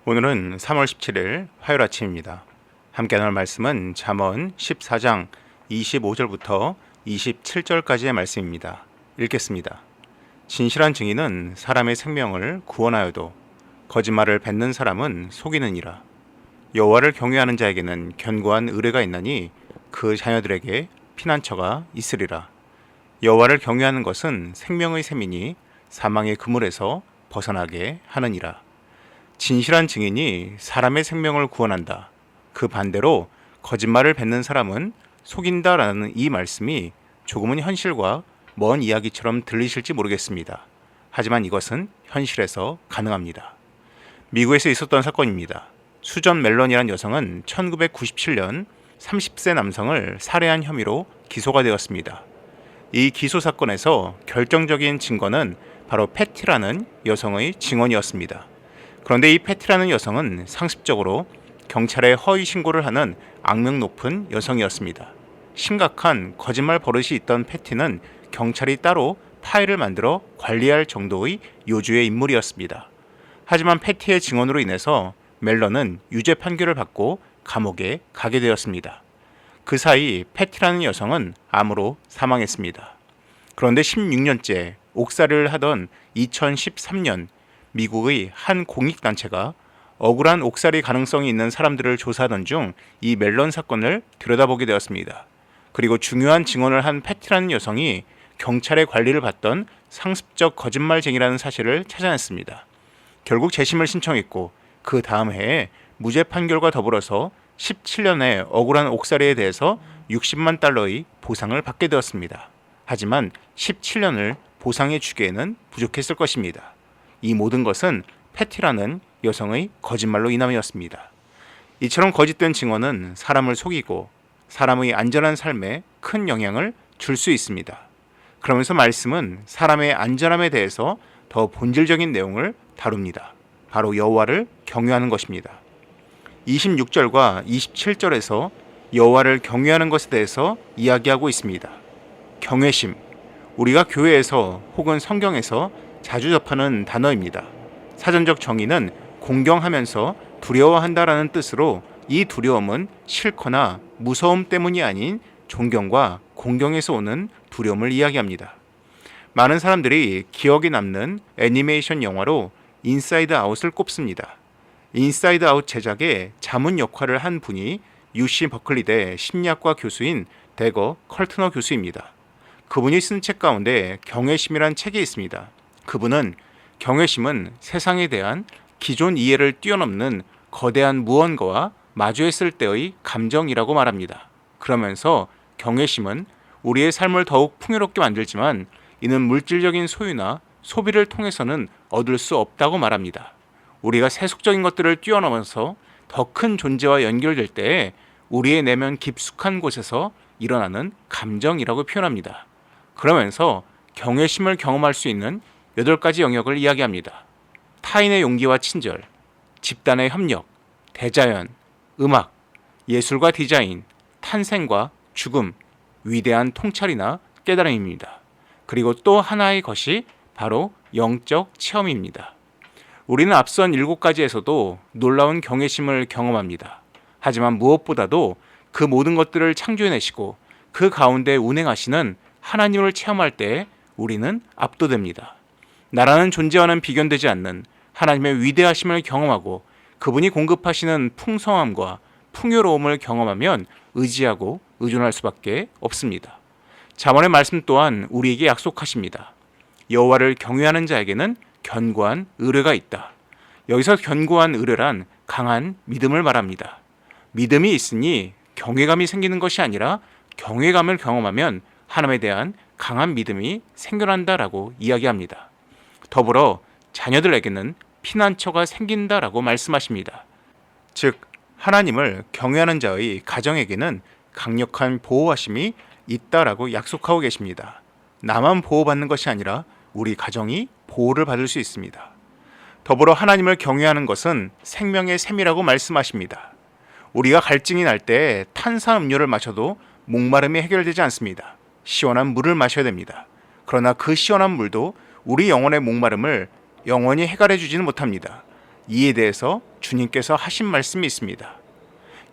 오늘은 3월 17일 화요일 아침입니다. 함께 나눌 말씀은 잠언 14장 25절부터 27절까지의 말씀입니다. 읽겠습니다. 진실한 증인은 사람의 생명을 구원하여도 거짓말을 뱉는 사람은 속이느니라. 여호와를 경외하는 자에게는 견고한 의뢰가 있나니 그 자녀들에게 피난처가 있으리라. 여호와를 경외하는 것은 생명의 셈이니 사망의 그물에서 벗어나게 하느니라. 진실한 증인이 사람의 생명을 구원한다. 그 반대로 거짓말을 뱉는 사람은 속인다라는 이 말씀이 조금은 현실과 먼 이야기처럼 들리실지 모르겠습니다. 하지만 이것은 현실에서 가능합니다. 미국에서 있었던 사건입니다. 수전 멜런이라는 여성은 1997년 30세 남성을 살해한 혐의로 기소가 되었습니다. 이 기소 사건에서 결정적인 증거는 바로 패티라는 여성의 증언이었습니다. 그런데 이 패티라는 여성은 상습적으로 경찰에 허위 신고를 하는 악명 높은 여성이었습니다. 심각한 거짓말 버릇이 있던 패티는 경찰이 따로 파일을 만들어 관리할 정도의 요주의 인물이었습니다. 하지만 패티의 증언으로 인해서 멜런은 유죄 판결을 받고 감옥에 가게 되었습니다. 그 사이 패티라는 여성은 암으로 사망했습니다. 그런데 16년째 옥살이를 하던 2013년 미국의 한 공익단체가 억울한 옥살이 가능성이 있는 사람들을 조사하던 중 이 멜런 사건을 들여다보게 되었습니다. 그리고 중요한 증언을 한 패티라는 여성이 경찰의 관리를 받던 상습적 거짓말쟁이라는 사실을 찾아냈습니다. 결국 재심을 신청했고 그 다음 해에 무죄 판결과 더불어서 17년의 억울한 옥살이에 대해서 60만 달러의 보상을 받게 되었습니다. 하지만 17년을 보상해 주기에는 부족했을 것입니다. 이 모든 것은 패티라는 여성의 거짓말로 인함이었습니다. 이처럼 거짓된 증언은 사람을 속이고 사람의 안전한 삶에 큰 영향을 줄 수 있습니다. 그러면서 말씀은 사람의 안전함에 대해서 더 본질적인 내용을 다룹니다. 바로 여호와를 경외하는 것입니다. 26절과 27절에서 여호와를 경외하는 것에 대해서 이야기하고 있습니다. 경외심, 우리가 교회에서 혹은 성경에서 자주 접하는 단어입니다. 사전적 정의는 공경하면서 두려워한다라는 뜻으로 이 두려움은 싫거나 무서움 때문이 아닌 존경과 공경에서 오는 두려움을 이야기합니다. 많은 사람들이 기억에 남는 애니메이션 영화로 인사이드 아웃을 꼽습니다. 인사이드 아웃 제작에 자문 역할을 한 분이 UC 버클리대 심리학과 교수인 데거 컬트너 교수입니다. 그분이 쓴 책 가운데 경외심이란 책이 있습니다. 그분은 경외심은 세상에 대한 기존 이해를 뛰어넘는 거대한 무언가와 마주했을 때의 감정이라고 말합니다. 그러면서 경외심은 우리의 삶을 더욱 풍요롭게 만들지만 이는 물질적인 소유나 소비를 통해서는 얻을 수 없다고 말합니다. 우리가 세속적인 것들을 뛰어넘어서 더 큰 존재와 연결될 때에 우리의 내면 깊숙한 곳에서 일어나는 감정이라고 표현합니다. 그러면서 경외심을 경험할 수 있는 8가지 영역을 이야기합니다. 타인의 용기와 친절, 집단의 협력, 대자연, 음악, 예술과 디자인, 탄생과 죽음, 위대한 통찰이나 깨달음입니다. 그리고 또 하나의 것이 바로 영적 체험입니다. 우리는 앞선 7가지에서도 놀라운 경외심을 경험합니다. 하지만 무엇보다도 그 모든 것들을 창조해내시고 그 가운데 운행하시는 하나님을 체험할 때 우리는 압도됩니다. 나라는 존재와는 비견되지 않는 하나님의 위대하심을 경험하고 그분이 공급하시는 풍성함과 풍요로움을 경험하면 의지하고 의존할 수밖에 없습니다. 잠언의 말씀 또한 우리에게 약속하십니다. 여호와를 경외하는 자에게는 견고한 의뢰가 있다. 여기서 견고한 의뢰란 강한 믿음을 말합니다. 믿음이 있으니 경외감이 생기는 것이 아니라 경외감을 경험하면 하나님에 대한 강한 믿음이 생겨난다라고 이야기합니다. 더불어 자녀들에게는 피난처가 생긴다라고 말씀하십니다. 즉 하나님을 경외하는 자의 가정에게는 강력한 보호하심이 있다라고 약속하고 계십니다. 나만 보호받는 것이 아니라 우리 가정이 보호를 받을 수 있습니다. 더불어 하나님을 경외하는 것은 생명의 셈이라고 말씀하십니다. 우리가 갈증이 날 때 탄산음료를 마셔도 목마름이 해결되지 않습니다. 시원한 물을 마셔야 됩니다. 그러나 그 시원한 물도 우리 영혼의 목마름을 영원히 해결해 주지는 못합니다. 이에 대해서 주님께서 하신 말씀이 있습니다.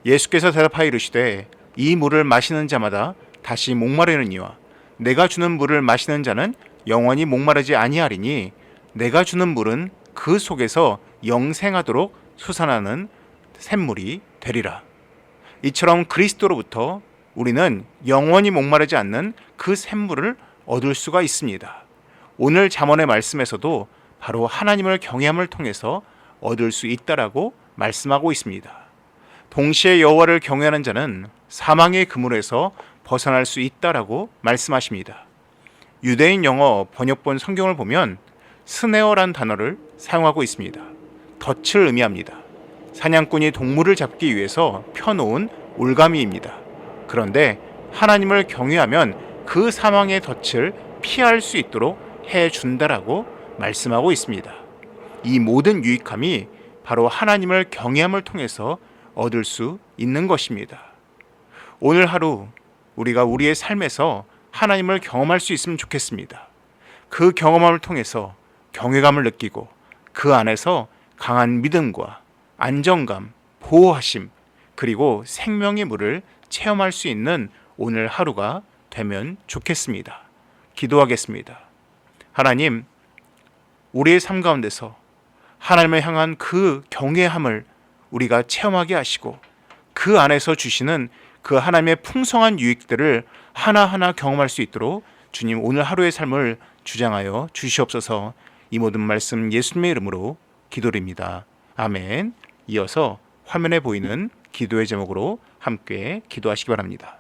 예수께서 대답하여 이르시되 이 물을 마시는 자마다 다시 목마르느니와 내가 주는 물을 마시는 자는 영원히 목마르지 아니하리니 내가 주는 물은 그 속에서 영생하도록 솟아나는 샘물이 되리라. 이처럼 그리스도로부터 우리는 영원히 목마르지 않는 그 샘물을 얻을 수가 있습니다. 오늘 잠언의 말씀에서도 바로 하나님을 경외함을 통해서 얻을 수 있다라고 말씀하고 있습니다. 동시에 여호와를 경외하는 자는 사망의 그물에서 벗어날 수 있다라고 말씀하십니다. 유대인 영어 번역본 성경을 보면 스네어란 단어를 사용하고 있습니다. 덫을 의미합니다. 사냥꾼이 동물을 잡기 위해서 펴놓은 올가미입니다. 그런데 하나님을 경외하면 그 사망의 덫을 피할 수 있도록 해준다라고 말씀하고 있습니다. 이 모든 유익함이 바로 하나님을 경외함을 통해서 얻을 수 있는 것입니다. 오늘 하루 우리가 우리의 삶에서 하나님을 경험할 수 있으면 좋겠습니다. 그 경험함을 통해서 경외감을 느끼고 그 안에서 강한 믿음과 안정감, 보호하심, 그리고 생명의 물을 체험할 수 있는 오늘 하루가 되면 좋겠습니다. 기도하겠습니다. 하나님, 우리의 삶 가운데서 하나님을 향한 그 경외함을 우리가 체험하게 하시고 그 안에서 주시는 그 하나님의 풍성한 유익들을 하나하나 경험할 수 있도록 주님 오늘 하루의 삶을 주장하여 주시옵소서. 이 모든 말씀 예수님의 이름으로 기도드립니다. 아멘. 이어서 화면에 보이는 기도의 제목으로 함께 기도하시기 바랍니다.